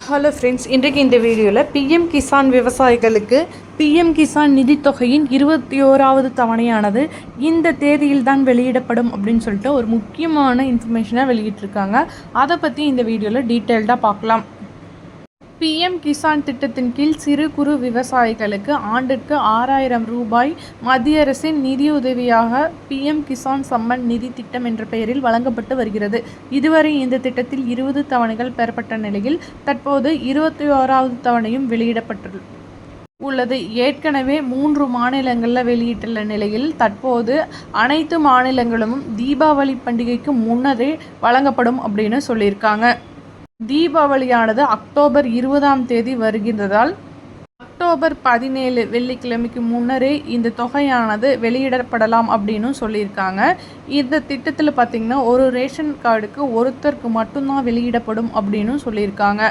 Hello friends, இன்றைக்கு இந்த வீடியோவில் பிஎம் கிசான் விவசாயிகளுக்கு பிஎம் கிசான் நிதித்தொகையின் 21வது தவணையானது இந்த தேதியில் தான் வெளியிடப்படும் அப்படின்னு சொல்லிட்டு ஒரு முக்கியமான இன்ஃபர்மேஷனை வெளியிட்டிருக்காங்க. அதை பற்றி இந்த வீடியோவில் டீட்டெயில்டாக பார்க்கலாம். பிஎம் கிசான் திட்டத்தின் கீழ் சிறு குறு விவசாயிகளுக்கு ஆண்டிற்கு 6000 ரூபாய் மத்திய அரசின் நிதியுதவியாக பிஎம் கிசான் சம்மன் நிதி திட்டம் என்ற பெயரில் வழங்கப்பட்டு வருகிறது. இதுவரை இந்த திட்டத்தில் 20 தவணைகள் பெறப்பட்ட நிலையில் தற்போது 21வது தவணையும் வெளியிடப்பட்டுள்ளது. ஏற்கனவே 3 மாநிலங்களில் வெளியிட்டுள்ள நிலையில் தற்போது அனைத்து மாநிலங்களும் தீபாவளி பண்டிகைக்கு முன்னரே வழங்கப்படும் அப்படின்னு சொல்லியிருக்காங்க. தீபாவளியானது அக்டோபர் 20ஆம் தேதி வருகின்றதால் அக்டோபர் 17 வெள்ளிக்கிழமைக்கு முன்னரே இந்த தொகையானது வெளியிடப்படலாம் அப்படின்னு சொல்லியிருக்காங்க. இந்த திட்டத்தில் பார்த்திங்கன்னா ஒரு ரேஷன் கார்டுக்கு ஒருத்தருக்கு மட்டும்தான் வெளியிடப்படும் அப்படின்னு சொல்லியிருக்காங்க.